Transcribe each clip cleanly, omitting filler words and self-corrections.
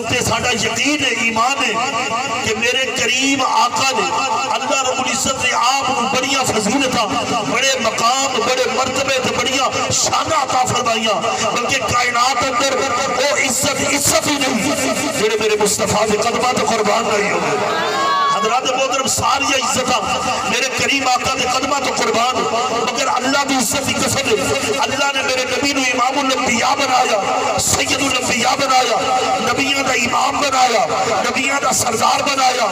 تے ساڈا یقین ہے، ایمان ہے کہ میرے کریم آقا نے اللہ رب العزت نے آپ بڑیاں فضیلتاں، بڑے مقام، بڑے مرتبے تے بڑیاں شاناں عطا فرمائیاں، بلکہ کائنات اندر وہ عزت ہی نہیں جڑے میرے مصطفیٰ دے قدماں تے قربان نہیں ہوئے۔ حضرات محترم ساری عزتاں میرے کریم آقا دے قدماں تو قربان، مگر اللہ دی عزت کی قسم ہے اللہ نے میرے نبی نو امام الانبیاء بنایا، سید الانبیاء بنایا، نبیوں دا امام بنایا، نبیوں دا سردار بنایا،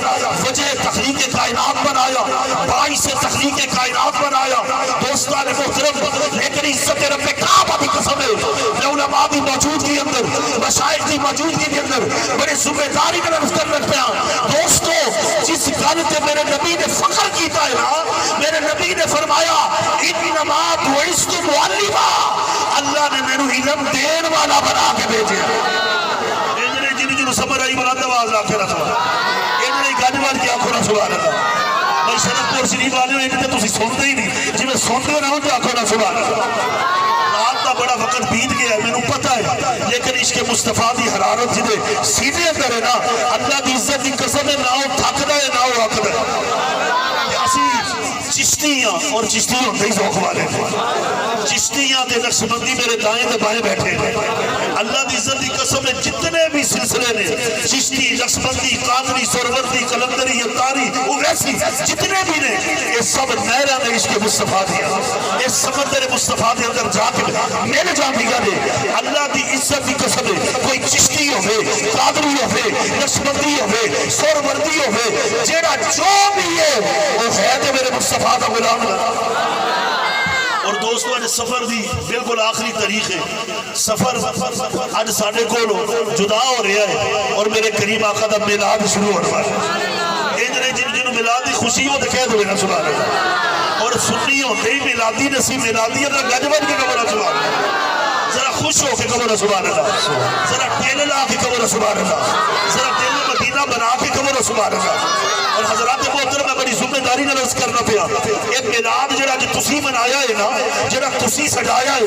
وجہ تخلیق کائنات بنایا، باعث تخلیق کائنات بنایا۔ دوستان محترم لیکن عزت رب کعبہ دی قسم ہے علماء دی موجودگی اندر، مشائخ دی موجودگی کے اندر بڑے ذمہ داری کا رفتار رکھتے ہیں۔ دوستو جس گل تے میرے نبی نے فخر کیتا ہے نا، میرے نبی نے فرمایا انما بعثت معلما، اللہ نے میرے علم دین والا بنا کے بھیجا۔ انہوں نے جنہوں سمجھ آئی بلند آواز آکھے رسول انہوں نے گل بات کیا کھونا سبحان اللہ۔ میں شرف پور شریف والے ہوں انہیں تو تسی سنتے ہی نہیں، جی میں سنتے نہ ہوں تو آکھو نا سبحان اللہ۔ رات کا بڑا وقت بیت گیا ہے، میں نے پتہ ہے، لیکن عشق مصطفیٰ دی حرارت جدے سینے اندر ہے نا، اللہ دی عزت دی قسم ہے نہ وہ تھکدا ہے نہ وہ آکھدا ہے۔ چشتیاں اور چشتی ہوتے ہی ذوق والے چشتیاں تے نقشبندی میرے دائیں تے بائیں بیٹھے ہیں۔ اللہ دی عزت دی قسم ہے جتنے بھی سلسلے نے چشتی، نقشبندی، قادری، سروردی، قلندری، یتاری، اویسی جتنے بھی نے یہ سب نہراں نے عشق مصطفیٰ دیا، یہ سمندر مصطفیٰ دے اندر جا کے مل جاندیاں نے۔ اللہ دی عزت دی قسم ہے کوئی چشتی ہوے، قادری ہوے، نقشبندی ہوے، سروردی ہوے، جیڑا جو بھی ہے وہ ہے تے میرے مصطفیٰ کا غلام ہے۔ اور دوستوں نے سفر دی بالکل آخری تاریخ ہے، سفر آج ساڑھے کو جدا ہو رہا ہے اور میرے کریم آقا دا میلاد شروع ہو رہا ہے۔ انجنے جنہوں میلاد دی خوشی ہو دکھے دو نا سبحان اللہ، اور سنی ہوتے ہی میلادی نصیب میلادی اللہ گجبت کی قبر سبحان اللہ، ذرا خوش ہو کے قبر سبحان اللہ، ذرا ٹیل لا کے قبر سبحان اللہ، ذرا ٹیل مدینہ بنا کے قبر سبحان اللہ۔ اور حضرات محترم میں بڑی ذمہ داری نہ عرض کرنا پیا، ایک میلاد جڑا جو تسی منایا ہے نا، جڑا تسی سجایا ہے،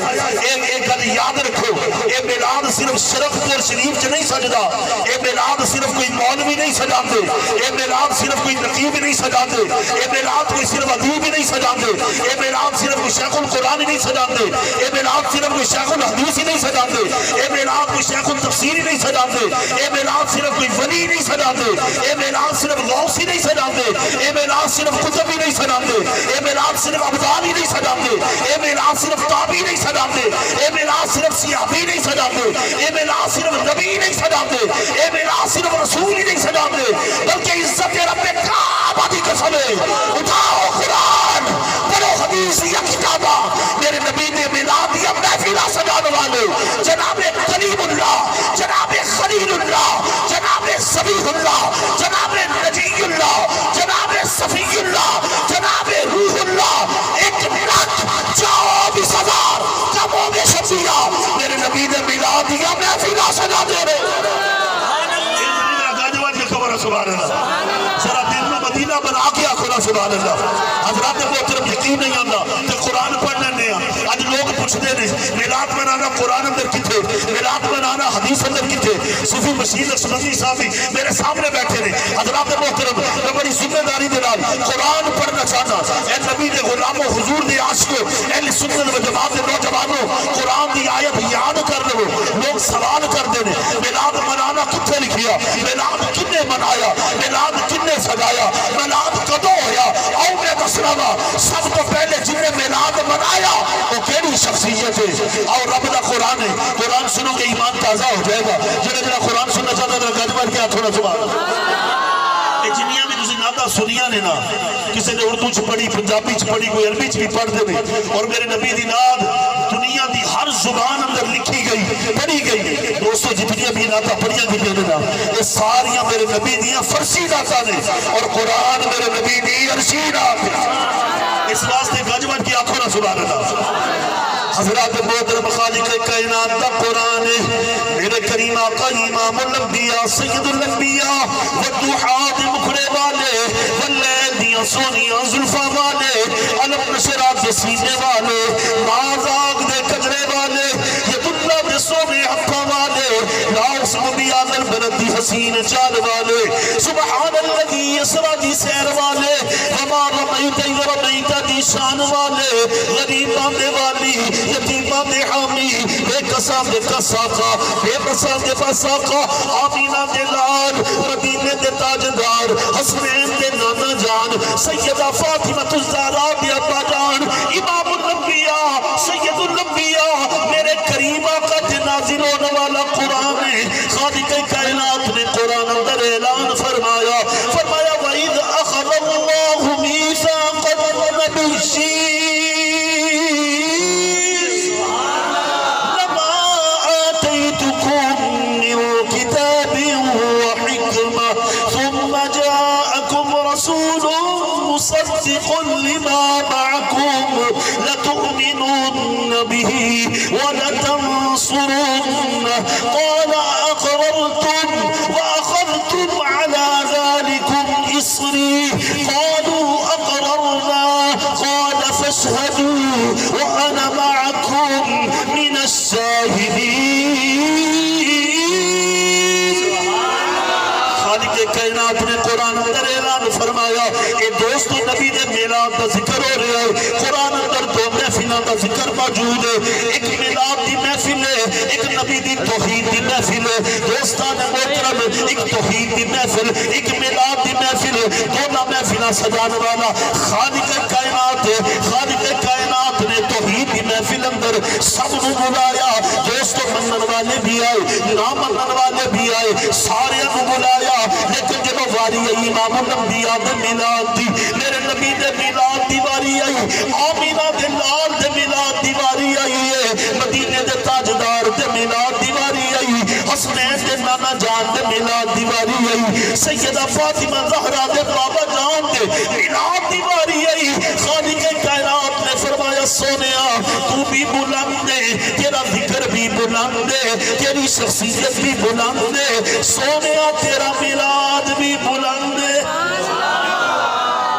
ایک گل یاد رکھو، یہ میلاد صرف شرف پور شریف چ نہیں سجدا، یہ میلاد صرف کوئی مولوی نہیں سجاندے، یہ میلاد صرف کوئی نقیب نہیں سجاندے، یہ میلاد کوئی صرف ادیب نہیں سجاندے، یہ میلاد صرف کوئی شیخ القرآن نہیں سجاندے، یہ میلاد صرف کوئی شیخ الحدیث ہی نہیں سجاندے، یہ میلاد کوئی شیخ التفسیر ہی نہیں سجاندے، یہ میلاد صرف کوئی ولی نہیں سجاندے، یہ میلاد صرف غوث ہی نہیں سجاندے، یہ میلاد صرف قطب ہی نہیں سجاندے، یہ میلاد صرف ابدال ہی نہیں سجاندے، یہ میلاد صرف تابعی نہیں سجاندے، یہ میلاد صرف صحابی نہیں سجاندے، یہ میلاد صرف نبی نہیں سجاندے، یہ میلاد صرف رسول ہی نہیں سجاندے، بلکہ عزت رب کعبہ دی قسم ہے، اٹھاؤ قرآن پڑھو حدیث یا کتابہ، میرے نبی نے میلاد یا محفلہ سجانے والے جناب کلیم اللہ، جناب خلیل اللہ، جناب ذبیح اللہ، جناب نجی اللہ، جناب صفی اللہ، جناب روح اللہ، 1,24,000 کموں میں شبیہ میرے نبی نے میلاد یا محفلہ سجا دے رہے۔ سبحان اللہ، ذرا دل میں مدینہ بنا کے آخر سبحان اللہ۔ حضرات محترم یقین نہیں آتا کہ قرآن پڑھنے نے آج لوگ پوچھتے ہیں میلاد منانا قرآن اندر کتھے، میلاد منانا حدیث اندر کتھے۔ صوفی مشید سنی صاحب میرے سامنے بیٹھے ہیں۔ حضرات محترم میں بڑی ذمہ داری دے نال قرآن پڑھنا چاہتا، اے نبی دے غلاموں، حضور دے عاشقوں، اہل سنت و جماعت دے نوجوانوں، قرآن دی آیت یاد کر لو۔ لوگ سوال کرتے ہیں میلاد منانا کتھے لکھیا، میلاد کنے منایا، میلاد کنے سجایا، میلاد کدوں ہویا؟ آؤ میں دسنا وا، سب تو پہلے جن نے میلاد منایا وہ کیڑی شخصیت ہے؟ اور رب دا قرآن ہے، قرآن سنو گے ایمان تازہ ہو جائے گا۔ جڑا قرآن سننا چاہتا ہے گج بڑھ کے تھوڑا سبحان اللہ۔ یہ جنیاں بھی تسی ناتا سنیاں نے نا، کسی نے اردو چ پڑھی، پنجابی چ پڑھی، کوئی عربی چ بھی پڑھتے ہیں، اور میرے نبی دی ناد دنیا دی ہر زبان اندر لکھی گئی، پڑھی گئی۔ دوستو جتنی بھی ناتا پڑھیاں گئی نا، یہ ساریاں میرے نبی دیاں فرسی ناتا نے، اور قرآن میرے نبی دی عرشی نات ہے۔ اس واسطے گج بڑھ کے آخو نا سبحان اللہ۔ حضرات محترم خالق کائنات دا قرآن میرے کریم آقا امام الانبیاء سید الانبیاء والضحیٰ دے مکھڑے والے واللیل دیاں سونیاں زلفاں والے علم نشرات دے سینے والے مازاق دے کجرے والے ید اللہ دے سونے حقاں والے لاؤ حسب بیاض البلد حسین چال والے سبحان الذی اسرا دی سیر والے وما رمیت اذ رمیت دی شان والے غریبان دے والی یتیمان دے حامی بے کسان دے کساقا بے بسان دے بساقا آمینہ دے لال مدینے دے تاجدار حسنین دے نانا جان سیدہ فاطمہ الزہرا دے ابا جان امام الانبیاء سید الانبیاء میرے کریم آقا کے نازل ہونے والا قرآن ہے خالق کائنات نے قرآن اندر اعلان فرمایا وَإِذْ أَخَذَ اللَّهُ مِيثَاقَ النَّبِيِّينَ لَمَا آتَيْتُكُم مِّن كِتَابٍ وَحِكْمَةٍ ثُمَّ جَاءَكُمْ رَسُولٌ مُصَدِّقٌ لِّمَا مَعَكُمْ لَتُؤْمِنُنَّ بِهِ وَلَتَنصُرُنَّهُ قَالَ أَقْرَرْتُمْ وَأَخَذْتُمْ عَلَى ذَلِكُمْ إِصْرِي قَالُوا أَقْرَرْنَا قَالَ فَاشْهَدُوا وَأَنَا مَعَكُمْ مِنَ الشَّاهِدِينَ خالق کائنات نے قرآن اندر اعلان فرمایا اے دوستو نبی دے میلاد دا ذکر ہو رہا ہے قرآن اندر دو محفلوں دا ذکر موجود ہے ایک میلاد دی محفل ہے ایک نبی دی توحید دی محفل ہے دوستان محترم ایک توحید دی محفل ایک میلاد دی محفل ہے دونوں محفلیں سجانے والا خالق کائنات ہے خالق کائنات نے توحید دی محفل اندر سب کو بلایا دوستو منن والے بھی آئے نہ منن والے بھی آئے سارے کو بلایا لیکن جب واری آئی امام الانبیاء دے میلاد دی میرے نبی دے میلاد دی واری آئی آمینہ دے لال دے میلاد دی واری آئی ہے مدینے دے تاجدار دے میلاد دی واری آئی حسنین دے نانا جان دے میلاد دی واری آئی سیدہ فاطمہ زہرا دے بابا جان دے میلاد دی واری آئی خالق کائنات نے فرمایا سونیا تو بھی بلند ہے تیرا ذکر بھی بلند ہے تیری شخصیت بھی بلند ہے سونیا تیرا میلاد بھی بلند ہے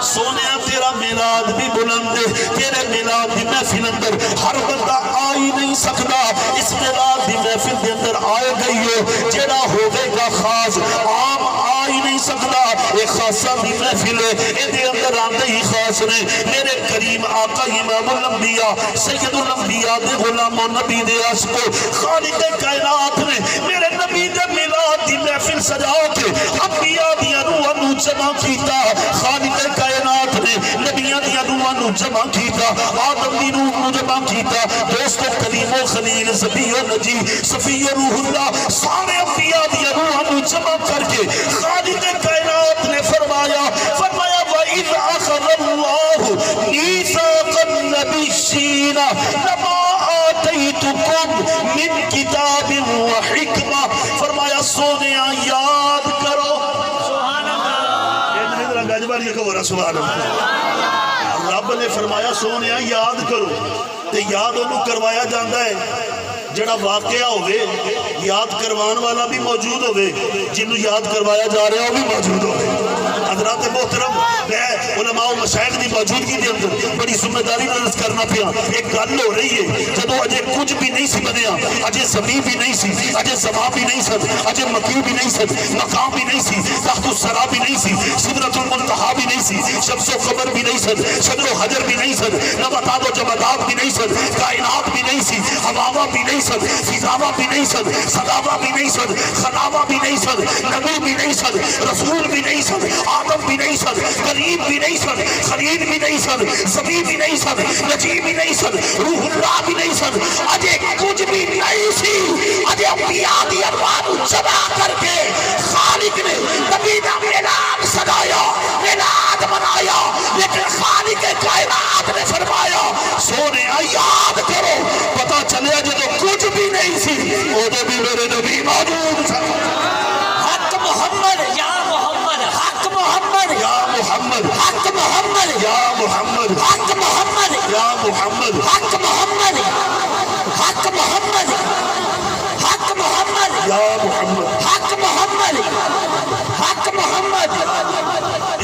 سونیا تیرا میلاد بھی بلند ہے تیرے میلاد دی محفل اندر ہر بندہ آئی نہیں سکتا اس میلاد دی محفل دے اندر آئے گئی ہو جڑا ہوگے گا خاص عام آئی نہیں سکتا ایک خاصہ دی محفل ہے اندے اندر آندے ہی خاص نے میرے کریم آقا امام الانبیاء سید الانبیاء دے غلام و نبی دے عاشقو خالق کائنات نے میرے نبی دے میلاد دی محفل سجا کے انبیاء دیا روحاں نو جمع کیتا خالق کائنات نے نبیاں دیا روحاں نو جمع کیتا آدم دی روح نو جمع کیتا دوستو کلیم و خلیل زبی و نجی صفی و روح اللہ سارے انبیاء دیا روحاں نو جمع کر کے خالق کائنات نے فرمایا وَإِذْ أَخَذَ اللَّهُ مِيثَاقَ النَّبِيِّينَ لَمَا آتَيْتُكُم مِّن كِتَابٍ وَحِكْمَةٍ فرمایا سونیا یاد کرو سبحان اللہ سبحان اللہ رب نے فرمایا سونیا یاد کرو تے یاد انہوں کروایا جاندہ ہے جڑا واقعہ ہوئے یاد کروان والا بھی موجود ہوئے جنہوں یاد کروایا جا رہا وہ بھی موجود ہوئے حضرات محترم میں علماء و مشائخ دی موجودگی دے اندر بڑی ذمہ داری نرس کرنا پیا ایک گل ہو رہی ہے جدو اجے کچھ بھی نہیں سی بنیا اجے زمین بھی نہیں سی اجے زمان بھی نہیں سی اجے مکین بھی نہیں سی مقام بھی نہیں سی تحت السرا بھی نہیں سی سدرۃ المنتہا بھی نہیں سی شمس و قمر بھی نہیں سی شجر و حجر بھی نہیں سی نباتات و جمادات بھی نہیں سی کائنات بھی نہیں سی ہواوا بھی نہیں سی فضاوا بھی نہیں سی صداوا بھی نہیں سی خلاوا بھی نہیں سی نبی بھی نہیں سی رسول بھی نہیں سی آدم بھی نہیں سن کریم بھی نہیں سن خلیل بھی نہیں سن زمین بھی نہیں سن نجیب بھی نہیں سن روح اللہ بھی نہیں سن اجے کچھ بھی نہیں سی اجے انبیاء دی ارواح جمع کر کے خالق نے نبی دا میلاد سجایا میلاد منایا لیکن خالق کائنات نے فرمایا سونے یاد کرو پتہ چلے جدو کچھ بھی نہیں سی وہ بھی میرے نبی موجود سن حق محمد یا محمد حق محمد یا محمد حق محمد یا محمد حق محمد حق محمد حق محمد یا محمد حق محمد حق محمد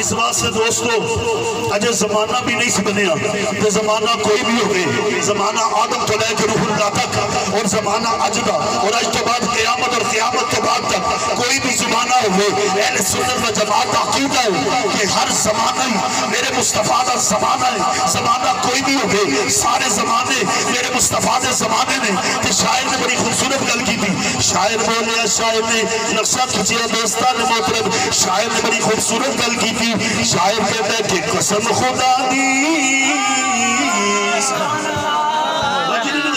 اس واسطے دوستو اجے زمانہ بھی نہیں بنیا تو زمانہ کوئی بھی ہوگی، زمانہ آدم تو لے کے روح اللہ تک اور زمانہ اج دا اور اج تو بعد قیامت اور قیامت تو بعد تک کوئی بھی زمانہ ہوئے، اہل سنت و جماعت عقیدہ ہے کہ ہر زمانہ ہی میرے مصطفیٰ دا زمانہ ہے، زمانہ کوئی بھی ہوگی، سارے زمانے میرے مصطفیٰ دے زمانے نے۔ کہ شاعر نے بڑی خوبصورت گل کی تھی، شاعر بولیا، شاعر نے نقشہ کھچیا دوستان محترم، شاعر نے بڑی خوبصورت گل کی تھی، شاعر کہتا ہے کہ قسم خدا دی،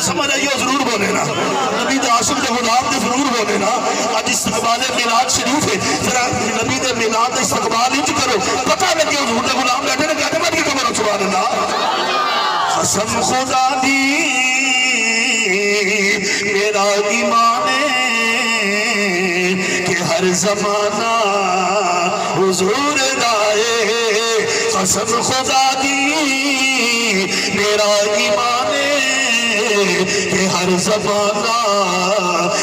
سمجھ آئیے ضرور بولے نا، نبی دے عاشق دے غلام دے ضرور بولے نا۔ آج استقبال میلاد شریف ہے، ذرا نبی دے میلاد دے استقبال ہی کرو، پتہ لگے حضور دے غلام بیٹھے نے کہتے ہیں کہ کمرہ سبحان اللہ۔ قسم خدا دی میرا ایمان ہے کہ ہر زمانہ حضور رائے، قسم خدا دی میرا ایمان ہے کہ ہر زمانہ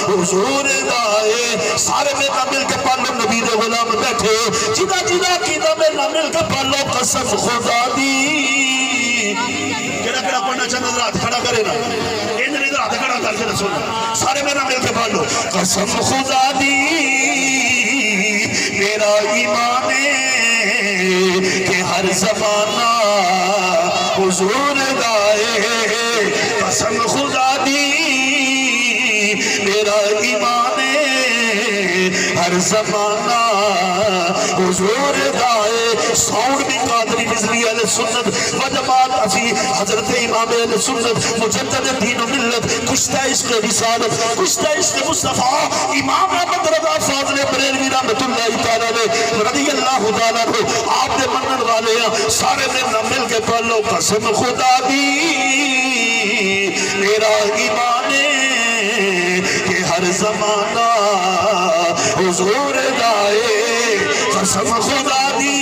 حضور دائے۔ سارے میں نہ مل کے پالو نبی دے غلام بیٹھے، جدا جدا کینا میں نہ مل کے پالو قسم خدا دی۔ کہنا کہنا پڑھنا چاہتا ذرا ہاتھ کھڑا کرے نا، انہیں ادھر ہاتھ کھڑا کر کے رسول سارے میں نہ مل کے پالو قسم خدا دی میرا ایمان ہے کہ ہر زمانہ حضور دائے، قسم خدا دی میرا ایمان ہے ہر زمانہ حضور دائے۔ ساؤنڈ بھی قادری نظری اہل سنت و جماعت اسی حضرت امام اہل سنت مجدد دین و ملت کشتہ عشق رسالت کشتہ عشق مصطفیٰ امام احمد رضا فاضل بریلوی رحمت اللہ تعالی رضی اللہ تعالیٰ کو آپ نے منن والے ہیں، سارے دن نہ مل کے پڑھو قسم خدا دی میرا ایمان ہے کہ ہر زمانہ حضور دائے، قسم خدا دی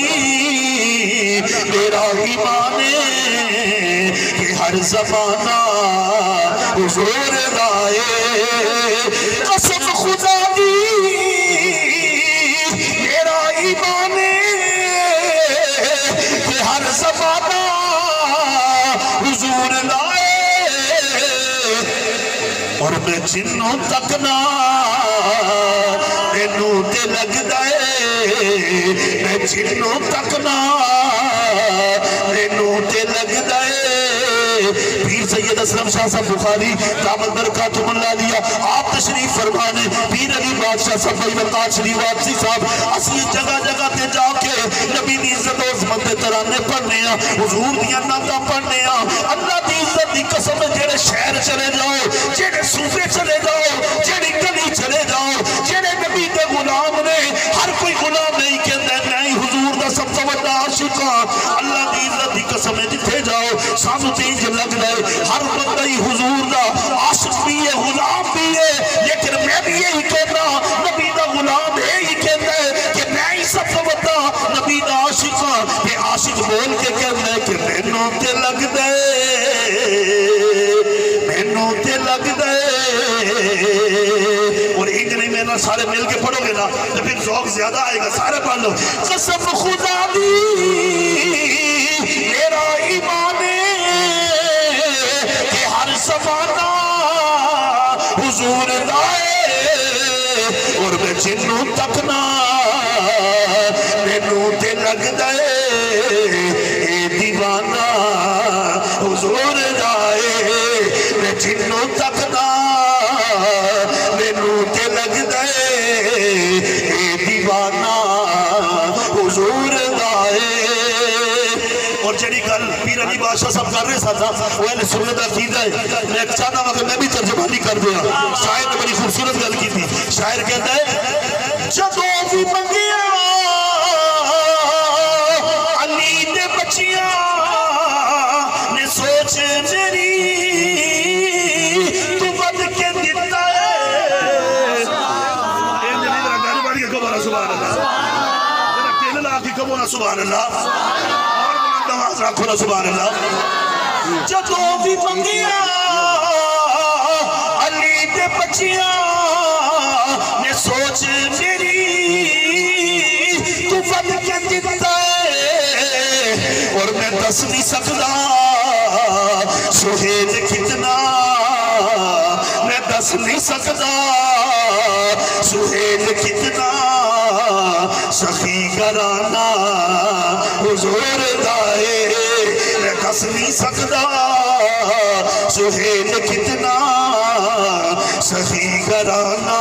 میرا ایمان ہے کہ ہر زمانہ حضور دائے، قسم خدا دی میرا ایمان ہے کہ ہر زمانہ حضور دائے۔ اور میں جنوں تک نہ مینوں تے لگ دے، میں جنوں تک نہ مینوں تے لگ دے۔ پیر سید اسلم شاہ صاحب بخاری دامت برکاتہ اللہ علیہ آپ تشریف فرمانے، پیر علی بادشاہ صاحب بھائی وقار شریف واپسی صاحب اسی جگہ جگہ تے جا کے نبی دی عزت و عظمت دے ترانے پڑھنے ہیں، حضور دیاں نعتاں پڑھنے ہیں۔ اللہ دی عزت دی قسم جڑے شہر چلے جاؤ، جڑے صوفے چلے جاؤ، جڑی گلی چلے جاؤ، جڑے نبی دے غلام نے، ہر کوئی غلام نہیں کہندے نہیں حضور دا سب تو بڑا عاشق ہاں۔ اللہ دی عزت دی قسم جتھے جاؤ سانو تینج لگ رہے ہر بندہ ہی حضور دا عاشق بھی ہے غلام بھی ہے، لیکن میں بھی یہی کہنا نبی دا غلام ہے ہی کہتا ہے کہ میں ہی سب تو بڑا نبی دا عاشق ہاں۔ یہ عاشق بول کے کہتا ہے کہ مینوں تے لگ دے، مینوں تے لگ دے۔ اور ایک نہیں میں سارے مل کے پڑھو گے نا تو پھر ذوق زیادہ آئے گا، سارے پڑھ لو قسم خدا دی میرا ایمان ہے کہ ہر زمانہ حضور دائے۔ اور میں جنوں تک نہ مینوں تے لگ دے، اے دیوانہ حضور دائے، میں جنوں تک نہ مینوں تے لگ دے، اے دیوانہ حضور دائے۔ اور جڑی گل پیر علی بادشاہ صاحب کر رہے ساتھ وہ اہل سنت عقیدہ ہے، میں ایک چاہتا ہوں کہ میں بھی ترجمانی کر دیا۔ شاعر نے بڑی خوبصورت گل کی تھی، شاعر کہتا ہے جدوں بھی منگیا علی دے بچیاں نے سوچ میری تو بد کے دیتا ہے۔ سبحان اللہ، تیل لا کے کبو نا سبحان اللہ، رکھو نا سبحان اللہ۔ جدوں بھی منگیا علی دے بچیاں نے سوچ میری تو بد کے دیتا ہے۔ دس نہیں سکدا سہیل کتنا میں دس نہیں سکدا سہیل کتنا سخی گھرانہ حضور دائے میں دس نہیں سکدا سہیل کتنا سخی گھرانہ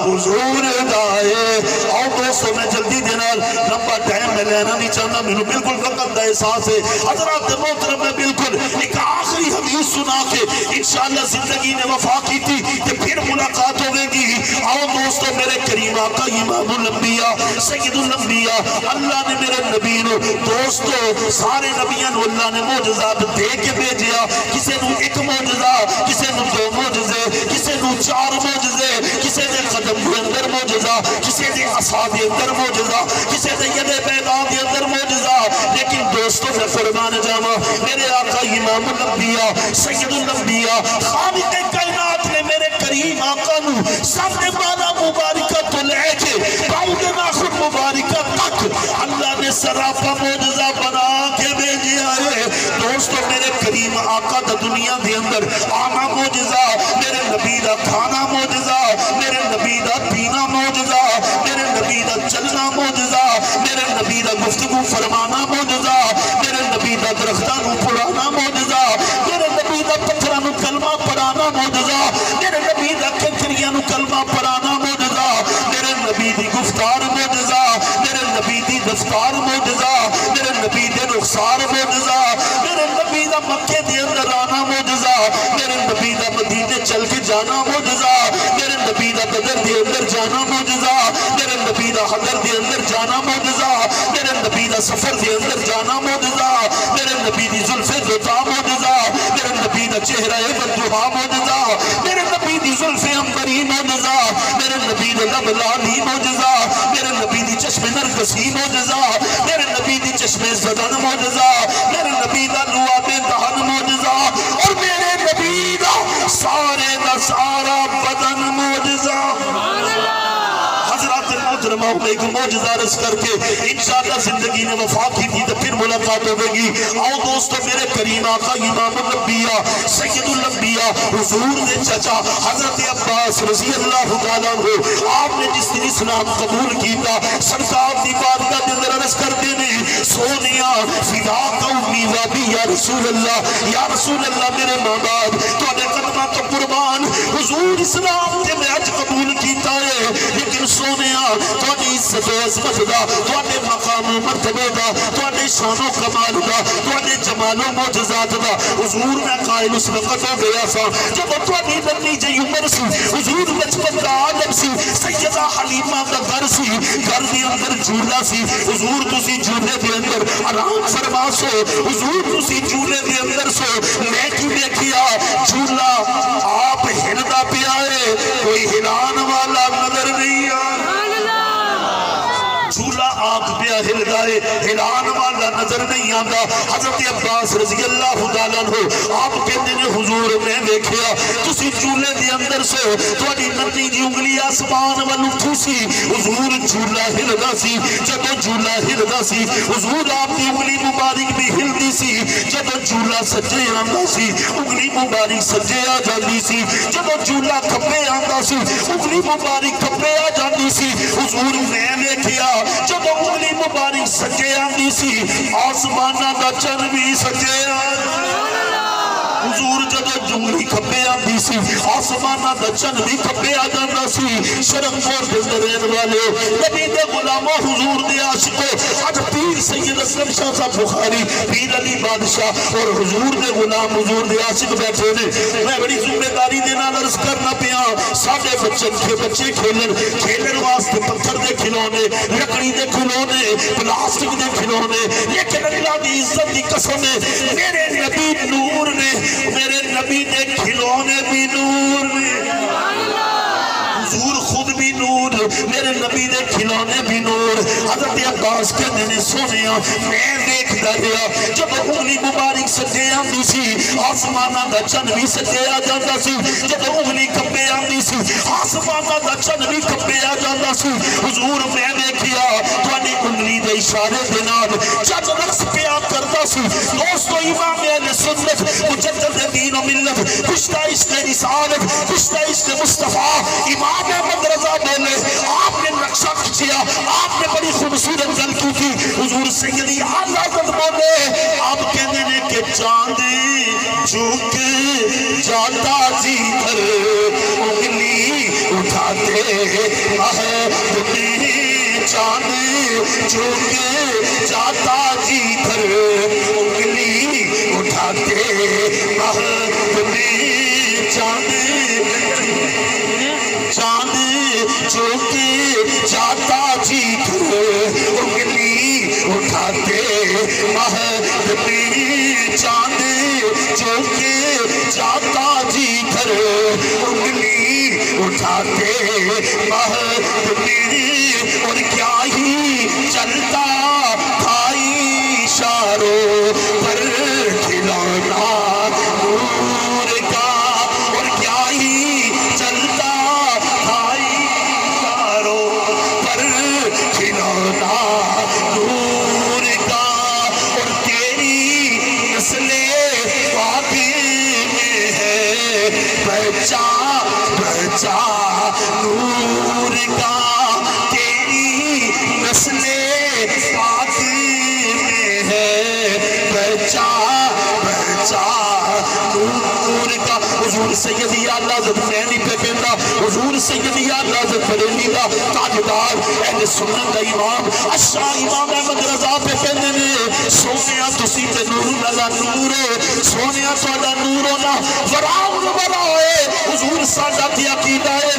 حضور دائے. اور دوستو میں جلدی دینا لمبا ٹائم میں لینا نہیں چاہنا میں بالکل وقت دا احساس ہے. حضرات محترم میں بالکل ایک آخری حدیث سنا کے انشاءاللہ زندگی نے وفا کی تھی کہ پھر ملاقات ہوگی گی. آؤ دوستو میرے کریم آقا امام الانبیاء سید الانبیاء اللہ نے میرے نبی نو دوستو سارے نبیوں نو اللہ نے معجزات دے کے بھیجیا. کسے نو ایک معجزہ کسے نو دو معجزے کسے نو چار معجزے کسے دے قدم دے اندر معجزہ کسے دے عصا دے اندر معجزہ کسے دے ید بیضاء دے اندر معجزہ. لیکن دوستو میں فرمان جاواں میرے آقا امام الانبیاء سید الانبیاء خالق کائنات نے میرے کریم آقا نو سب نے مانا مبارکہ تو لے کے پاؤں دے ناخن مبارکہ تک اللہ نے سراپا معجزہ بنا کے بھیجیا ہے. دوستو میرے کریم آقا دا دنیا دے اندر آنا معجزہ میرے نبی دا کھانا معجزہ میرے نبی دا پینا معجزہ میرے نبی دا چلنا معجزہ میرے نبی دا گفتگو فرمانا معجزہ میرے نبی دا درختانوں پڑھانا معجزہ میرے نبی دا پتھرانوں کلمہ پڑھانا معجزہ میرے نبی دا کنکریانوں کلمہ پڑھانا معجزہ میرے نبی دی گفتار معجزہ میرے نبی دی دفتار معجزہ میرے نبی دے رخسار معجزہ میرے نبی دا مکے دے اندر آنا معجزہ میرے نبی دا مدینے چل کے جانا معجزہ میرے نبی دا بدر دے اندر جانا معجزہ میرے نبی دا حضر دے اندر جانا معجزہ میرے نبی دا سفر دے اندر جانا معجزہ میرے نبی دی زلف دوتا معجزہ میرے نبی دا چہرہ بدوہا معجزہ میرے نبی دی زلف امبری معجزہ میرے نبی دا لب لالی معجزہ میرے نبی دی چشم نرگسی معجزہ میرے نبی دی چشم زدن معجزہ میرے نبی دا لواب دہن معجزہ اور میرے نبی دا سارے دا سارا بدن معجزہ. حضرات محترمہ ایک معجزہ رس کر کے انشاءاللہ زندگی نے وفا کی تھی تو پھر ملاقات ہوگی. آؤ دوستو میرے کریم آقا امام الانبیاء سید الانبیاء حضور نے چچا حضرت عباس رضی اللہ تعالیٰ عنہ آپ نے جس دن اسلام قبول کیتا سرکار دی بارگاہ دے اندر عرض کرتے نے سونیا فدا قومی وابی یا رسول اللہ میرے ماں باپ تو نے قدمہ تو قربان حضور اسلام کے میں اج قبول کیتا ہے لیکن سونیا تو نے عزت و عظمت دا تو نے مقام و مرتبہ دا تو نے شان و کمال دا تو نے جمال و معجزات دا حضور میں قائل اس وقت ہو گیا سا جب تو نے ننی جی عمر سی حضور بچپن دا عالم سی سیدہ حلیمہ دا گھر سی گھر دے اندر جھولا سی حضور تسی جھولے دے اندر آرام فرما سو حضور تسی جھولے دے اندر سو میں کی دیکھیا جھولا آپ ہلدا پیا ہے کوئی ہلان والا نظر نہیں آیا جھولا آپ پیا ہلدائے ہلان والا نظر نہیں آتا. حضرت عباس رضی اللہ تعالیٰ عنہ آپ کہتے ہیں حضور میں دیکھیا تسی جھولے دے اندر سو تھوڑی ننی جی انگلی آسمان والو تھوسی حضور جھولا ہلدا سی جب جھولا ہلدا سی حضور آپ کی انگلی مبارک بھی ہلدی سی جب جھولا سجے آندا سی انگلی مبارک سجے آ جاندی سی جب جھولا کھپے آندا سی انگلی مبارک کھپے آ جاندی سی. حضور میں دیکھیا جب انگلی مبارک سجے آندی سی آسمانہ دا چن بھی سجے آندی حضور جب جنگلی کھپے آندی سی آسمانہ دا چن بھی کھپے آ جاندہ سی. شرم پور دے درین والے نبی دے غلامہ حضور دے عاشقوں آج پیر سید اسلم شاہ صاحب بخاری پیر علی بادشاہ اور حضور دے غلام حضور دے عاشق بیٹھے نے. میں بڑی ذمہ داری دینا عرض کرنا پیا ساڑھے بچے کھیلن واسطے پتھر دے کھلونے لکڑی دے کھلونے پلاسٹک دے کھلونے لیکن اللہ دی عزت دی قسم ہے میرے نبی نور نے میرے نبی دے کھلونے بھی نور نے حضور خود بھی نور میرے نبی دے کھلونے بھی نور. حضرت عباس کہنے نے سونیا میں دیکھ داریا جب انگلی مبارک سجے آندی سی آسمانہ دا چن بھی سجے آ جاندہ سی جب انگلی کھپے آندی سی آسمانہ دا چن بھی کھپے آ جاندہ سی. حضور میں دیکھیا توانی انگلی دے اشارے دے نال جب رقص پیا کرتا سی کشتہ عشق رسالت، کشتہ عشق مصطفیٰ امام احمد رضا بولے، آپ نے نقشہ کھچیا، آپ نے بڑی خوبصورت غلطی کی، حضور سیدی اعلیٰ حضرت بولے، آپ کہنے نے کہ چاند جھک جاتا جی پر انگلی اٹھاتے مہدی، چاند جھک جاتا جی پر انگلی اٹھاتے مہدی، چاند جھک جاتا جی پر انگلی اٹھاتے مہدی، چاند جھک جاتا جی پر انگلی اٹھاتے مہدی، اور کیا ہی چلتا تھا اشاروں پر کھلانا نور کا، اور کیا ہی چلتا تھا اشاروں پر کھلانا نور کا، اور تیری نسل پاک میں ہے پہچان نور کا، تیری نسل پاک میں ہے پہچان نور کا۔ حضور سیدی اعلیٰ حضرت میں نہیں پہ کہنا، حضور سیدی اعلیٰ حضرت بریلوی دا تاجدار اہل سنت دا امام اشرا امام احمد رضا پہ کہنے نے، سونیا تسی تے نور نالا نور ہے، سونیا تہاڈا نور ہونا وراؤ ہے، حضور ساڈا تے عقیدہ ہے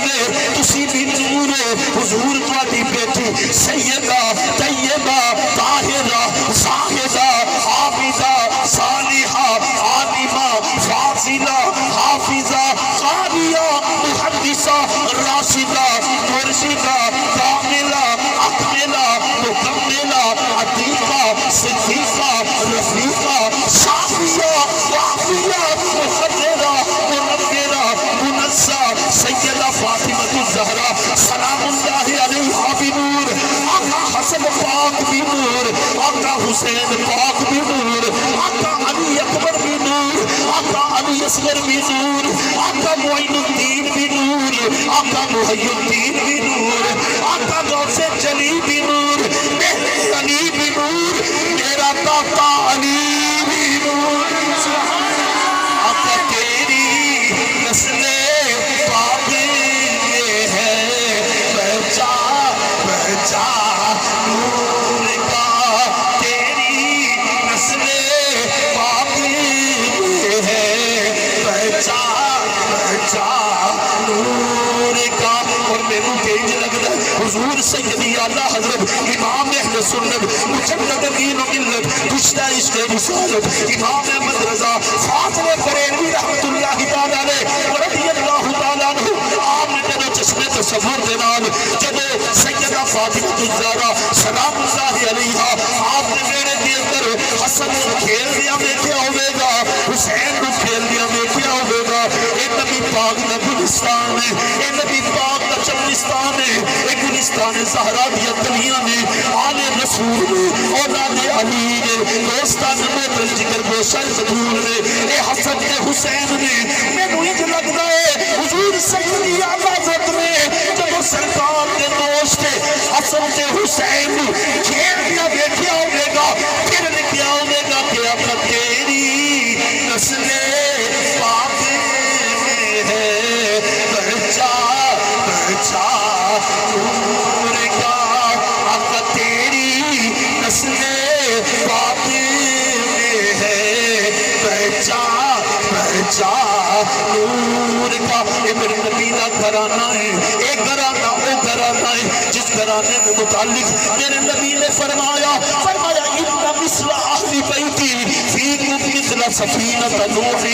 تسی بھی نور ہے، حضور تہاڈی بیٹی سیدہ طیبہ طاہرہ زاہدہ عابدہ صالحہ عالمہ فاضلہ حافظہ قاریہ محدثہ راشدہ مرشدہ کاملہ اکملہ مکملہ عتیقہ صدیقہ رفیقہ شافیہ وافیہ مقدرہ منورہ منزہ سیدہ فاطمہ الزہرا سلام اللہ علیہا بنور، آقا حسن پاک بنور، آقا حسین پاک بنور، آقا علی اکبر بنور، آقا علی اصغر بنور، آقا معین الدین بنور، آقا محی الدین بنور، آقا غوث جلی بنور، میرے علی بنور، میرا داتا علی بنور، آقا تیری نسل پاک میں ہے پہچان نور کا، تیری نسل پاک میں ہے پہچان نور کا۔ اور میرے تیج لگتا ہے حضور سیدی اعلیٰ حضرت امام اہل سنت مجدد دین و ملت کشتہ عشق رسالت امام احمد رضا فاضل بریلوی رحمت اللہ تعالیٰ علیہ رضی اللہ تعالیٰ عنہ، آپ نے جدو چشمے تصور دینال جدو سیدہ فاطمہ الزہرا سلام اللہ علیہا، آپ نے میرے اندر حسن کھیل دیا دیکھیا ہوئے گا، حسین کو کھیل دیا دیکھیا ہوئے گا، اے نبی پاک دا گلستان ہے، اے نبی پاک دا چمنستان ہے، اے گلستان زہرا دیا گلیاں نے، آل رسول نے، اولاد علی نے، دوستان موتر جگر گوشن قبول نے، اے حسن تے حسین نے، میں نوئی جو لگتا ہے حضور سیدی اعلیٰ حضرت نے جب وہ سرکار کے دوست حسن تے حسین کھیل دیا دیکھیا ہوئے گا، پھر کیا ہوئے گا کہ اب تیری نسل پاک میں ہے پہچان نور کا، اب تیری نسل پاک میں ہے پہچان نور کا۔ یہ میرے نبی کا گھرانہ ہے، ایک گھرانہ وہ گھرانہ ہے جس گھرانے میں متعلق میرے نبی نے فرمایا ان مثل اہل بیتی فیکم مثل سفینۃ نوح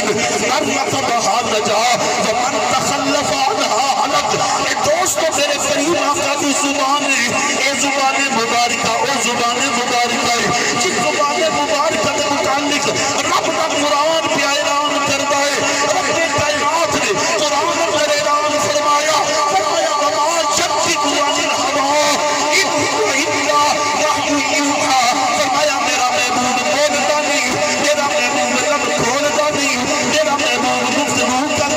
من رکبھا نجا ومن تخلف عنہا ہلک۔ اے دوستو میرے قریب آقا کی زبان ہے، اے زبان مبارکہ او زبان مبارکہ ہے جس زبان مبارکہ کے متعلق رب کا قرآن پہ اعلان کرتا ہے، رب کائنات نے قرآن پر اعلان فرمایا وما ينطق عن الهوى ان هو الا وحی یوحی، فرمایا میرا محبوب بولتا نہیں، میرا محبوب رب کھولتا نہیں، میرا محبوب گفتگو کرتا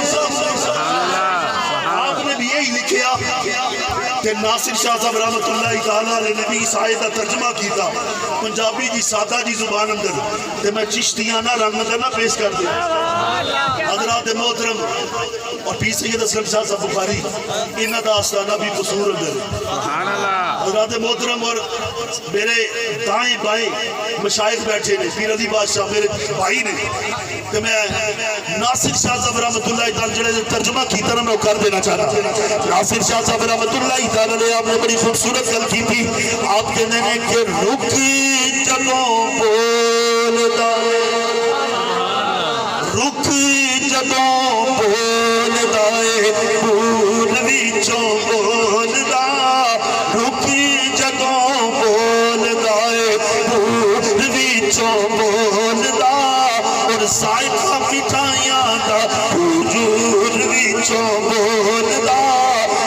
صاحب آپ نے بھی یہی لکھیا کہ ناصر شاہ صاحب رحمت اللہ تعالیٰ نے نبی آیت کا ترجمہ کیتا پنجابی جی سادہ جی زبان اندر تے میں چشتیانہ رنگ اندر نہ پیش کر دیا حضرات محترم اور پیر سید اسلم شاہ صاحب بخاری انہاں دا آستانہ بھی قصور اندر حضرات محترم اور میرے دائیں بائیں مشائخ بیٹھے نے پیر علی بادشاہ میرے بھائی نے کہ میں ناصر شاہ صاحب رحمت اللہ تعالیٰ جڑے ترجمہ کیتا نا میں کر دینا چاہتا ناصر شاہ صاحب رحمت اللہ تعالیٰ نے آپ نے بڑی خوبصورت گل کی تھی آپ کہنے نے کہ رکی جدوں بولدا رکی جدوں بولدا بھول وچوں بولدا رکی جدوں بولدا بھول وچوں بولدا اور ذائقہ مٹھائیاں دا حضور وچوں بولدا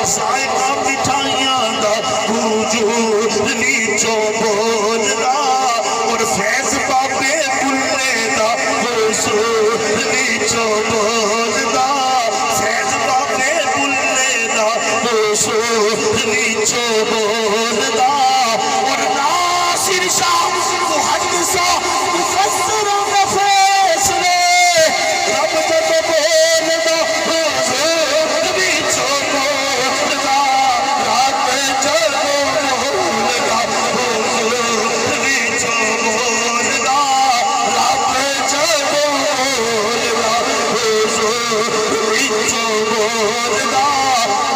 ذائقہ مٹھائیاں دا حضور وچوں بولدا اور فیض بابے بلے دا حضور وچوں بولدا فیض بابے بلے دا حضور وچوں بولدا اور ناصر شاہ محدثہ مفسر فیصلے رب جب بولدا حضور وچوں بولدا رب جب بولدا حضور وچوں بولدا رب جب بولدا حضور وچوں بولدا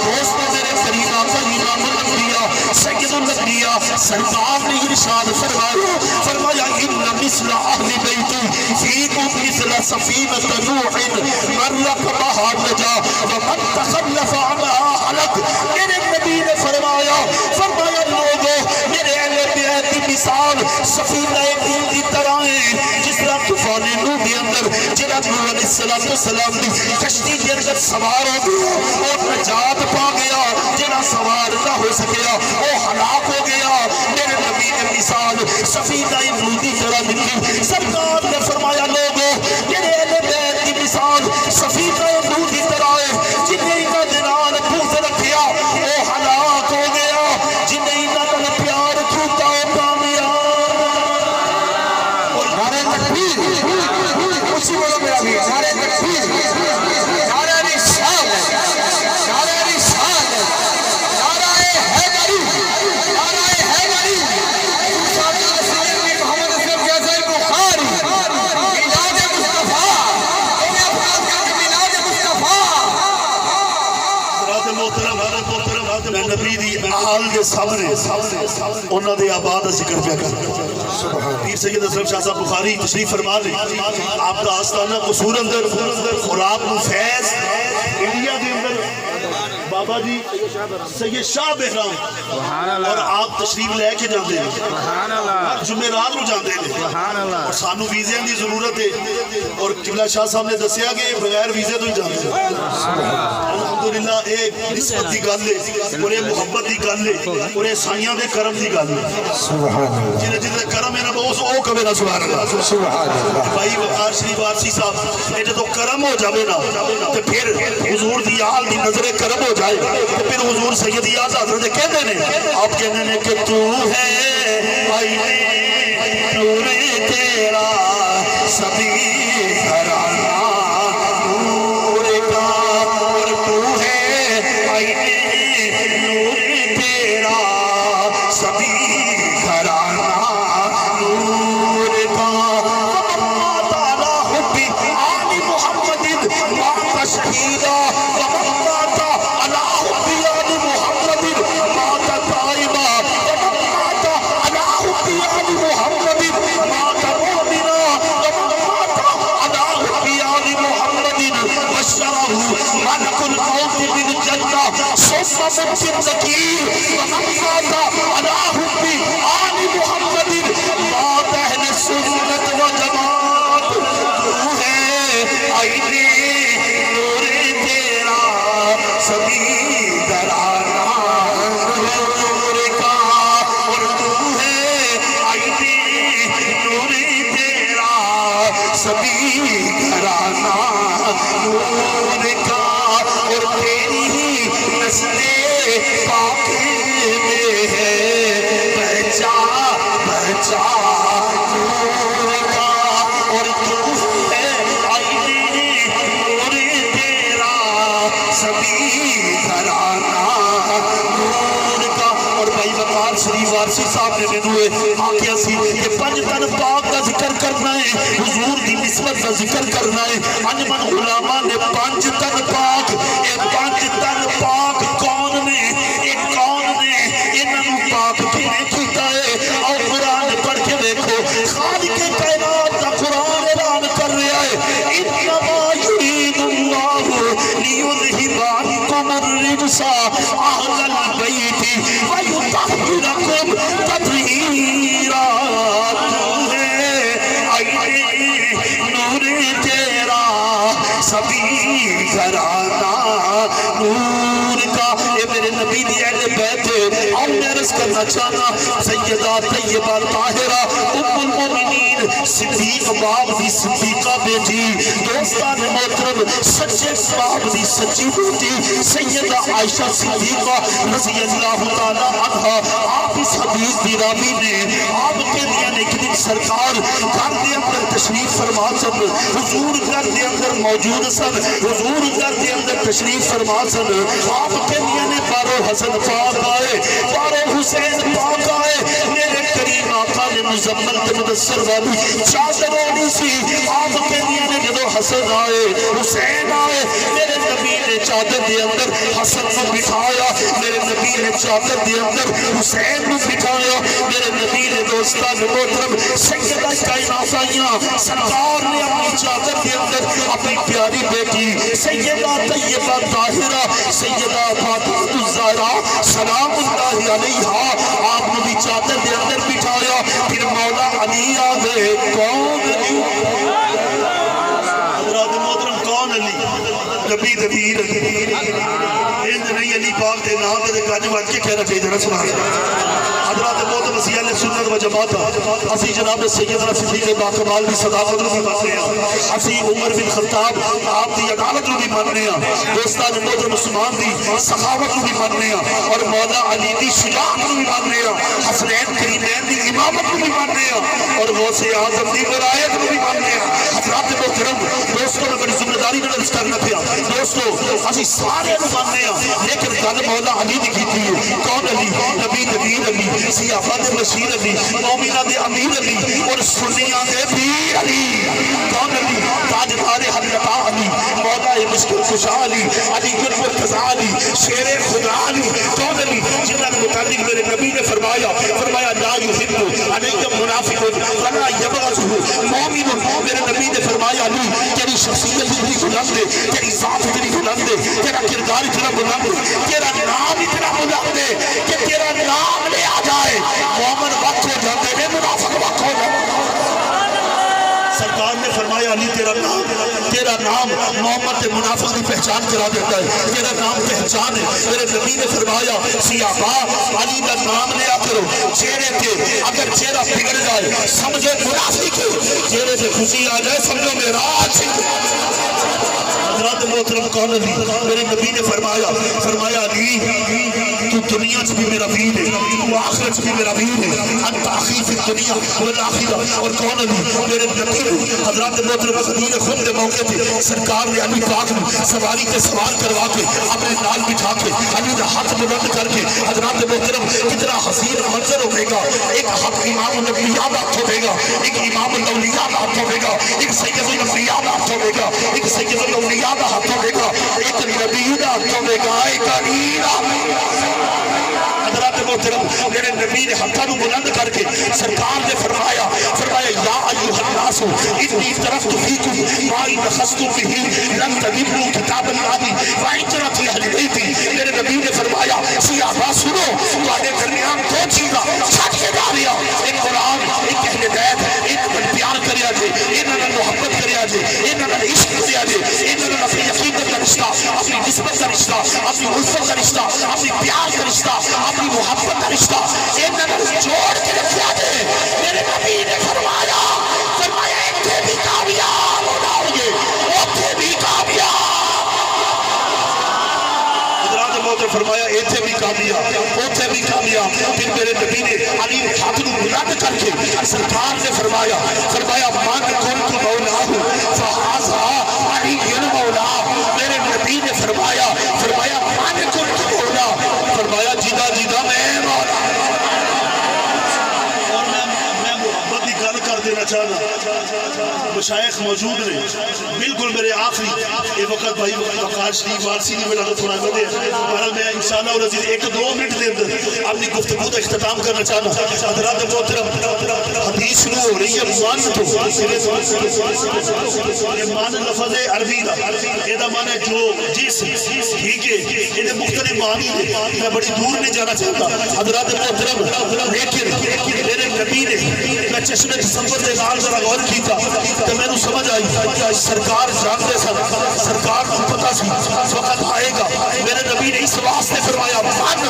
دوستو میرے کریم آقا امام الانبیاء سید الانبیاء سرکار نے ارشاد فرمایا ان مثل اہل بیتی فیکم مثل سفینۃ نوح من رکبہا نجا ومن تخلف عنہا ہلک میرے نبی نے فرمایا لوگو میرے اہل بیت کی مثال سفینہ نوح کی طرح ہے جس طرح طوفان نوح کے اندر جنہاں نوح علیہ السلام کی کشتی کے اندر سوار ہو گیا اور نجات پا گیا جنہاں سوار نہ ہو سکیا وہ ہلاک ہو گیا میرے نبی نے مثال سفینہ نوح کی طرح دی سرکار نے فرمایا لوگو میرے اہل بیت کی مثال سفینہ نوح کی طرح ہے جنہیں انہاں دنال بغض رکھیا وہ ہلاک ہو گیا جنہیں انہاں نے پیار کھوتا وہ کامیاب نعرہ تکبیر اسی بولو میرا بھی نعرہ تکبیر نعرہ رسالت نعرہ رسالت نعرہ حیدری نعرہ حیدری صادق سید محمد اسلم جیسے بخاری میلاد مصطفیٰ انہیں افراد کا میلاد مصطفیٰ حضرات محترم میں نبی دی آل دے سامنے انہاں دے آباد ذکر پیا کر پیر سید اسلم شاہ صاحب بخاری تشریف فرما لے آپ کا آستانہ قصور اندر اور آپ کو فیض انڈیا دے اندر بابا جی سید شاہ بہرام اور آپ تشریف لے کے جاندے ہیں ہر جمعرات نو جاندے ہیں اور سانو ویزے دی ضرورت ہے اور قبلہ شاہ صاحب نے دسیا کہ بغیر ویزے تو ہی جاندے ہیں الحمدللہ ایک نسبت دی گل ہے اور ایک محبت دی گل ہے اور ایک سائیاں دے کرم دی گل ہے جنہیں جنہیں کرم ہے نا بہت او کبھی نہ سبحان اللہ بھائی وقار شریف آرسی صاحب یہ جو کرم ہو جاوے نا تو پھر حضور دی آل دی نظر کرم ہو جائے تو پھر حضور سیدی آزاد حضرت کہتے ہیں آپ کہتے ہیں کہ تو ہے آئینے نور تیرا سبھی گھرانہ نور کا اور تو ہے آئینے نور تیرا سبھی گھرانہ نور کا ومما تعالی حبی آل محمد ما تشہیدہ ومما تعالی حبی آل محمد ما تتائبہ ومما تعالی حبی آل محمد ما تمومنہ ومما تعالی حبی آل محمد بشرہ ملک الموت بالجنہ ثم بالنکیر ومما تعالی حبی آل محمد ما اہل سنت و جماعت تو ہے آئینے نور تیرا سبھی گھرانہ نور کا اور تو ہے آئینے نور تیرا سبھی گھرانہ نور سبھی گھرانا نور کا. اور بھائی وقار شریف وارسی صاحب نے مینوں آکھیا سی کہ پنج تن پاک کا ذکر کرنا ہے, حضور دی نسبت کا ذکر کرنا ہے. انجمن علماء نے پنج تن پاک, اے پنج تن پاک کون نے, اے کون نے, انہاں نوں پاک کنے کیتا ہے؟ اور قرآن پڑھ کے دیکھو, خالق کائنات کا قرآن اعلان کر رہا ہے انما یرید اللہ لیذہب عنکم الرجس اہل البیت ویطہرکم تطہیرا. نور تیرا سبھی گھرانا نور کا. اے میرے نبی دی اہل بیت اور میں عرض کرنا چاہنا سیدہ طیبہ طاہرہ ام المومنین صدیق باپ دی صدیقہ بیٹی, دوستان محترم سچے باپ دی سچی بیٹی سیدہ عائشہ صدیقہ رضی اللہ تعالی عنہ. آپ اس حدیث دی راوی نے آپ کے لیے ایک دن سرکار گھر دے اندر تشریف فرما سن, حضور گھر دے اندر موجود سن, حضور گھر دے اندر تشریف فرما سن. آپ کے لیے بارو حسن پاک آئے, بارو حسین پاک آئے. میرے کریم آقا نے مزمل تے مدثر والی چادر اوڑھی سی. آپ کے لیے جدو حسن آئے حسین آئے, میرے نبی نے چادر دے اندر حسن کو بٹھایا, میرے نبی نے چادر دے اندر حسین کو بٹھایا. میرے نبی نے دوستان محترم سیدہ کائنات آئیاں سرکار نے اپنی چادر دے اندر اپنی پیاری بیٹی سیدہ طیبہ طاہرہ سیدہ فاطمہ الزہرا سلام اللہ علیہا آپ نے بھی چادر دے اندر بٹھایا. پھر مولا علی آگئے. کون علی؟ حضرات محترم کون علی؟ نبی دبیر علی. اند نہیں علی پاک دے نام دے گاج بات کے کہنا چاہیے ذرا سنا. حضرات محترم مسیح سنت و جماعت اسی جناب سیدنا صدیق باکمال دی صداقت نو بھی ماننے ہیں, اسی عمر بن خطاب آپ دی عدالت نو بھی ماننے ہیں, دوستان محترم عثمان دی سخاوت نو بھی ماننے ہیں, اور مولا علی دی شجاعت نو بھی ماننے ہیں, حسنین کریمین دی امامت نو بھی ماننے ہیں, اور غوث اعظم دی ولایت نو بھی ماننے ہیں. حضرات محترم دوستوں نے بڑی ذمہ داری نال کرنا پیا. دوستو اسی سارے نو ماننے ہیں, لیکن گل مولا علی دی کیتی ہے. کون علی؟ نبی دبیر علی, صحابہ دے بشیر علی, مومنہ دے امیر علی, اور سنیاں دے پیر علی. کون علی؟ تاجدار حضرت علی, مولا مشکل کشا علی, علی گل مرتضیٰ علی, شیر خدا علی. کون علی؟ جنہاں کے متعلق میرے نبی نے فرمایا لا یحب علیکم منافق ولا یبغضہ مومن. میرے نبی نے فرمایا علی تیری شخصیت اتنی بلند ہے, تیری ذات اتنی بلند ہے, تیرا کردار اتنا بلند ہے, تیرا نام اتنا بلند ہے کہ تیرا نام لے آ جائے مومن وقت ہو جاتے ہیں, منافق وقت ہو جاتے ہیں. سرکار نے فرمایا علی تیرا نام محمد تے منافق کی پہچان کرا دیتا ہے, تیرا نام پہچان ہے. میرے نبی نے فرمایا صحابہ علی کا نام لیا کرو, چہرے پہ اگر چہرہ بگڑ جائے سمجھو منافق, چہرے سے خوشی آ جائے سمجھو معراج. حضرات محترم کون علی؟ میرے نبی نے فرمایا علی تو دنیا سے بھی میرا ویر ہے, تو آخرت سے بھی میرا ویر ہے, انت اخی فی الدنیا والآخرہ. اور کون علی؟ میرے نبی نے حضرات محترم خدیجہ خود کے موقع پہ سرکار نے علی پاک نے سواری کے سوار کروا کے اپنے نال بٹھا کے علی کا ہاتھ بلند کر کے, حضرات محترم کتنا حسین منظر ہوے گا. ایک ہاتھ امام الانبیاء کا ہاتھ ہوے گا, ایک امام الاولیاء کا ہاتھ ہوے گا, ایک سید الانبیاء کا ہاتھ ہوے گا, ایک سید الاولیاء کا ہاتھ ہوے گا, ایک نبی کا ہاتھ ہوے گا, ایک علی کا. حضرات محترم میرے نبی نے ہاتھوں کو بلند کر کے سرکار نے فرمایا یا ایھا الناس انی ترکت فیکم ما ان اخذتم به لن تضلوا کتاب اللہ وعترۃ اہل بیت. میرے نبی نے فرمایا صحابہ سنو, تمہارے درمیان دو چیزاں چھٹ کے جا رہی, ایک قرآن, ایک اہل بیت. ایک پیار کریا جے, انہاں نال محبت کریا جے, انہاں نال عشق کریا جے, انہاں نال اپنی عقیدت کا رشتہ, اپنی نسبت کا رشتہ, اپنی الفت کا رشتہ, اپنی پیار کا رشتہ, اپنی محبت کا رشتہ انہاں نال جوڑ کے رکھیا جے. میرے نبی نے فرمایا ایتھے بھی کامیاب ہو جاؤ گے, اوتھے بھی کامیاب. حضرات محترم فرمایا ایتھے بھی کامیاب, اوتھے بھی کامیاب. پھر میرے نبی نے علی کے ہاتھ کو بلند کر کے سرکار نے فرمایا من کنت مولاہ فہذا علی مولا. میرے نبی نے فرمایا چاہنا مشائخ موجود نے بالکل میرے آخری یہ وقت بھائی وقار شریف وارسی نہیں ملا تو تھوڑا بدے بہرحال میں انشاءاللہ العزیز 1-2 منٹ دے اندر اپنی گفتگو کا اختتام کرنا چاہنا حضرات محترم حدیث شروع ہو رہی ہے مان تو یہ مان لفظ عربی دا یہ دا معنی جو جس ٹھیک ہے یہ مختلف معنی ہے میں بڑی دور نہیں جانا چاہتا حضرات محترم لیکن میرے نبی نے میں چشمے تصور دے نال ذرا غور کیتا تو میں نے سمجھ آئی سرکار جانتے سن سرکار کو پتہ سی وقت آئے گا میرے نبی نے اس واسطے فرمایا مان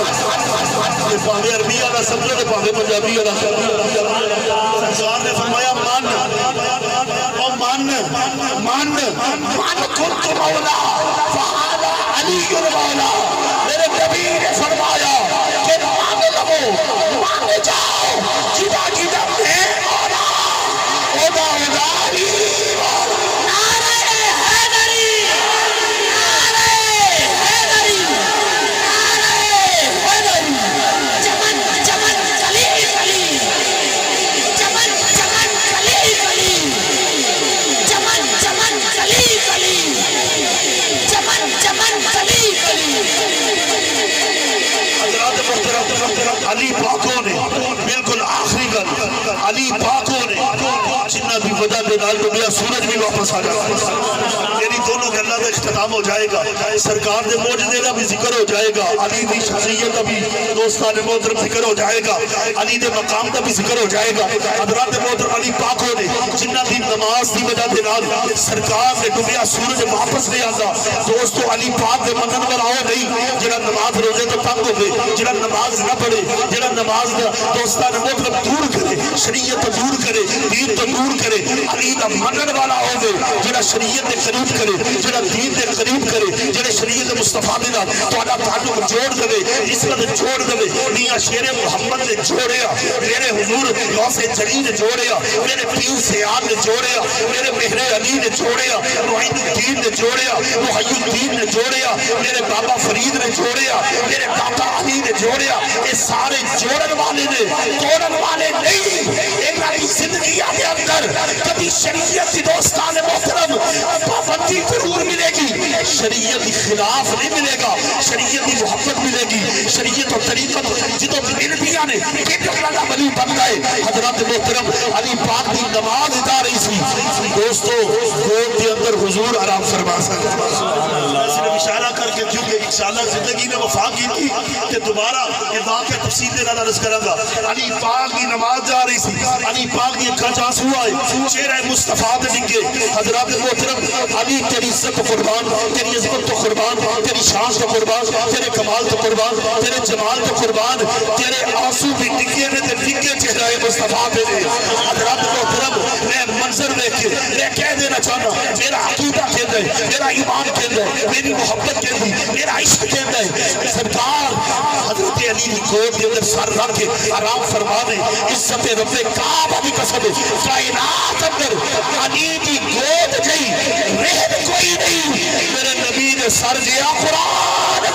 یہ پاوے عربی والا سمجھو کہ پاوے پنجابی والا سرکار نے فرمایا مان او مان مان مان کن تو مولا فہذا علی مولا میرے نبی نے فرمایا کہ مان لو مان جاؤ جدا جدا میں مولا خدا خداری نعرہ حیدری نعرہ حیدری نعرہ حیدری چمن چمن کلی کلی چمن چمن کلی کلی چمن چمن کلی کلی چمن چمن کلی کلی حضرات محترم علی پاکوں نے بالکل آخری گل علی پاکوں نے جنہ بھی وجہ دے نال دنیا سورج بھی واپس آ جائے یعنی دونوں گلاں دا اختتام ہو جائے گا سرکار دے معجزے دا بھی ذکر ہو جائے گا علی دی شخصیت دا بھی دوستان محترم ذکر ہو جائے گا علی دے مقام دا بھی ذکر ہو جائے گا حضرات محترم علی پاکوں نے جنہ دی نماز دی وجہ دے نال سرکار نے ڈوبیا سورج واپس لے آندا دوستو علی پاک دے منن والا او نہیں جڑا نماز روزے تو تنگ ہوے جڑا نماز نہ پڑھے جڑا نماز دا دوستان محترم دور کرے شریعت تو دور کرے دین تو دور کرے علی دا منن والا ہوے جڑا شریعت دے قریب کرے جڑا دین دے قریب کرے جڑے شریعت مصطفی دے نال تہاڈا تعلق جوڑ دے عزت جوڑ دے میاں شیر محمد نے جوڑیا میرے حضور غوث جلی نے جوڑیا میرے پیر سیاد نے جوڑیا میرے مہر علی نے جوڑیا معین الدین نے جوڑیا محی الدین نے جوڑیا میرے بابا فرید نے جوڑیا میرے داتا علی نے جوڑیا یہ سارے جوڑن والے نے توڑن والے نہیں انہاں دی زندگی دے اندر کبھی شریعت دی دوستان محترم پابندی ضرور ملے گی شریعت کے خلاف نہیں ملے گا شریعت کی محبت ملے گی شریعت اور طریقت جدو مل دیا نے اللہ ولی بن گئے حضرات محترم علی پاک کی نماز ادا رہی سی دوستو گود کے اندر حضور آرام فرما سکتے صرف اشارہ کر کے کیونکہ انشاءاللہ زندگی نے وفا کی تھی کہ دوبارہ یہ واقعہ تفصیل دے نال عرض کروں گا علی پاک کی نماز جا رہی سی علی پاک کی اکھاں چ آنسو آئے چہرہ مصطفیٰ تے ڈگے حضرات محترم علی تیری عزت تو قربان تیری عظمت تو قربان تیری شان تو قربان تیرے کمال تو قربان تیرے جمال تو قربان تیرے آنسو بھی ڈگے نے تے ڈگے چہرہ مصطفیٰ تے نے حضرات محترم میں منظر دیکھ کے میں کہہ دینا چاہنا میرا عقیدہ کہتا ہے میرا ایمان کہتا ہے میری محبت کہتی ہے میرا عشق کہتا ہے سرکار حضرت علی کی گود کے اندر سر رکھ کے آرام فرما دے عزت رب کعبہ کی قسم کائنات اندر علی کی گود گئی رہن کوئی نہیں میرے نبی نے سر دیا قرآن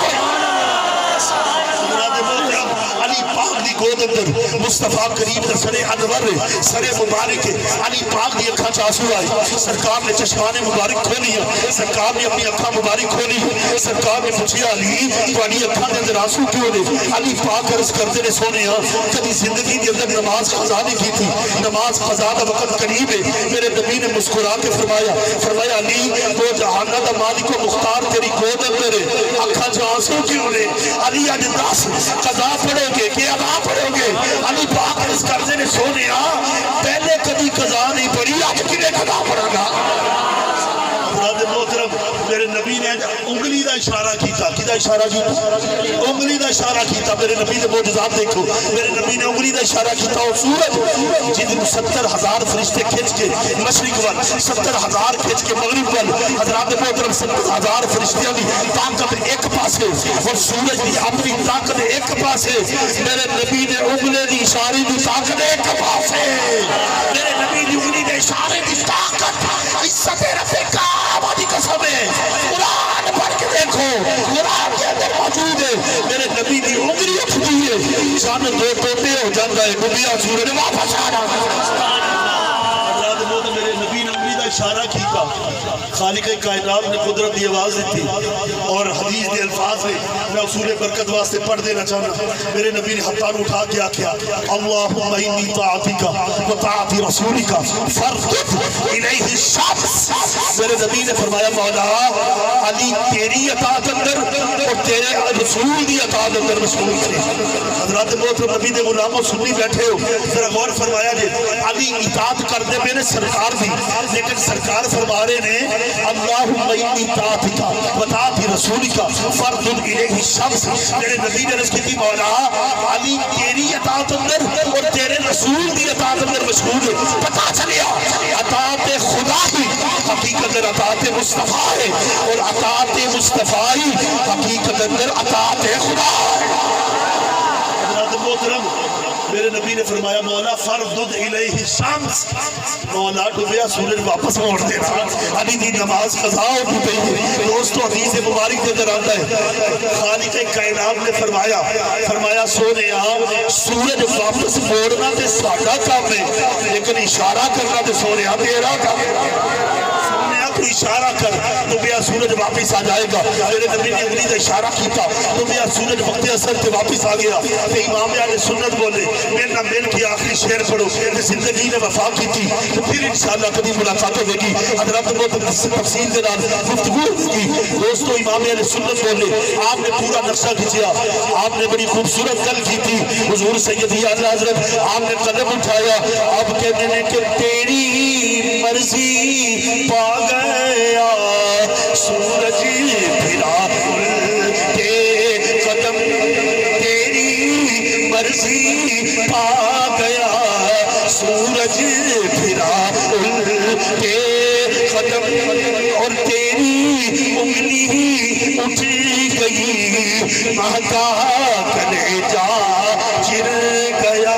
علی پاک دی گود اندر مصطفیٰ کریم نے سر انور سر مبارک علی پاک دی اکھاں چ آنسو آئے سرکار نے چشمان مبارک کھولی سرکار نے اپنی اکھاں مبارک کھولی سرکار نے پوچھا علی تہاڈی اکھاں دے اندر آنسو کیوں نے علی پاک عرض کرتے نے سونے کبھی زندگی دے اندر نماز قضا نہیں کی تھی نماز قضا دا وقت قریب ہے میرے نبی نے مسکرا کے فرمایا علی تو جہانہ دا مالک و مختار تیری گود اندر ہے اکھاں چ آنسو کیوں نے علی اج دس قضا پڑھو گے کہ ادا پڑھو گے علی پاک عرض کرتے نے سونے پہلے کبھی قضا نہیں پڑھی آج کنے قضا پڑھا گا حضرات محترم میرے نبی نے انگلی دا اشارہ کیتا کیتا اشارہ کیتا انگلی دا اشارہ کیتا میرے نبی نے معجزات دیکھو میرے نبی نے انگلی دا اشارہ کیتا اور سورج جن 70,000 فرشتے کھچ کے مشرق وال 70,000 کھچ کے مغرب وال حضرات محترم 70,000 فرشتیاں دی طاقت ایک پاسے اور سورج دی اپنی طاقت ایک پاسے میرے نبی نے انگلی دی اشارے دی طاقت ایک پاسے میرے نبی دی انگلی دے اشارے دی طاقت عزت رب کعبہ دی قسم ہے قرآن پڑھ کے دیکھو قرآن کے اندر موجود ہے میرے نبی دی انگلی اٹھتی ہے چند دو ٹوٹے ہو جاتا ہے نبی حضور نے واپس آ جاتا ہے اشارہ کیتا خالق کائنات نے قدرت دی آواز دیتی اور حدیث دے الفاظ میں میں اصول برکت واسطے پڑھ دینا چاہنا میرے نبی نے ہاتھاں اٹھا کے آکھیا اللہم انی طاعتک و طاعت رسولک فرد الیہ الشمس میرے نبی نے فرمایا مولا علی تیری اطاعت اندر اور تیرے رسول دی اطاعت اندر مشغول تھے حضرات محترم نبی دے غلاموں سنی بیٹھے ہو ذرا غور فرمایا جی علی اطاعت کرتے پہ نے سرکار دی لیکن سرکار فرما رہے نے اللہم انی طاعتک و طاعت رسولک فرد الیہ الشمس میرے نبی نے رضا کی مولا علی تیری اطاعت اندر اور تیرے رسول دی اطاعت اندر مشغول ہے پتہ چلیا اطاعت خدا ہی حقیقت اندر اطاعت مصطفیٰ ہے اور اطاعت مصطفیٰ ہی حقیقت اندر اطاعت خدا ہے حضرات محترم میرے نبی نے فرمایا مولا فردد الیہ الشمس مولا ڈوبیا سورج واپس موڑ دینا علی دی نماز قضا ہو گئی دوستو حدیث مبارک کے اندر آتا ہے خالق کائنات نے فرمایا سونیا سورج واپس موڑنا تے ساڈا کام ہے لیکن اشارہ کرنا تے سونیا تیرا کام ہے تو اشارہ کر تو بیا سورج واپس آ جائے گا میرے نبی نے اگلی کا اشارہ کیتا تو بیا سورج وقت اثر سے واپس آ گیا کہ امام اہل سنت بولے میرے نہ مل کے آخری شعر پڑھو کہ زندگی نے وفا کی تھی تو پھر انشاءاللہ کبھی ملاقات ہوے گی حضرات بہت تفصیل کے نال گفتگو ہوگی دوستو امام اہل سنت بولے آپ نے پورا نقشہ کھینچا آپ نے بڑی خوبصورت گل کی تھی حضور سیدی اعلیٰ حضرت آپ نے قدم اٹھایا آپ کہتے ہیں کہ تیری مرضی پا گیا سورج پھرا الٹے قدم تیری مرضی پا گیا سورج پھرا الٹے قدم اور تیری انگلی اٹھ گئی مہکا کلیجا چر گیا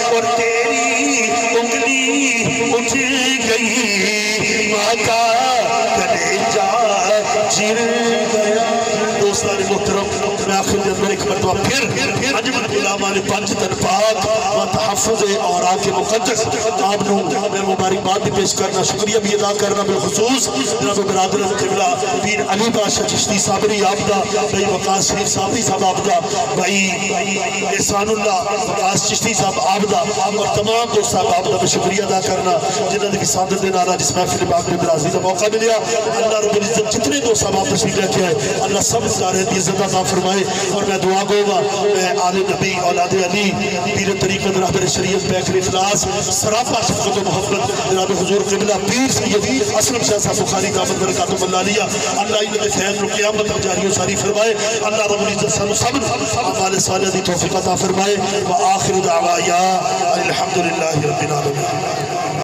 اور تیری انگلی اٹھ گئی مہکا کلیجا چر گیا دوستان محترم میں آخر کے اندر ایک مرتبہ پھر عجب علامہ پنج تن پاک و تحفظ اوراق مقدس آپ نے میں مبارکباد بھی پیش کرنا شکریہ بھی ادا کرنا بالخصوص جناب برادر قبلہ پیر علی بادشاہ چشتی صابری آبدہ بھائی وقاص شریف صابری صاحب آبدہ بھائی احسان اللہ وقاص چشتی صاحب آبدہ اور تمام دوست صاحب آبدہ میں شکریہ ادا کرنا جنہوں کی سعادت دے نالا جس محفل پاک میں برازی کا موقع ملیا اللہ رب العزت جتنے دوست صاحب آپ تشریف لے کے آئے اللہ سب سارے دی عزت عطا فرمائے اور میں دعا گوں گا میں آل نبی اولاد علی پیر طریقت رہبر شریعت بیکر اخلاص سراپا شفقت و محبت جناب حضور قبلہ پیر سید اسلم شاہ صاحب بخاری دامت برکاتہ اللہ علیہ اللہ انہوں نے فیض و قیامت تک جاری و ساری فرمائے اللہ رب العزت سانو صبر اعمال صالحہ دی توفیق عطا فرمائے وآخر دعوایا الحمدللہ رب العالمین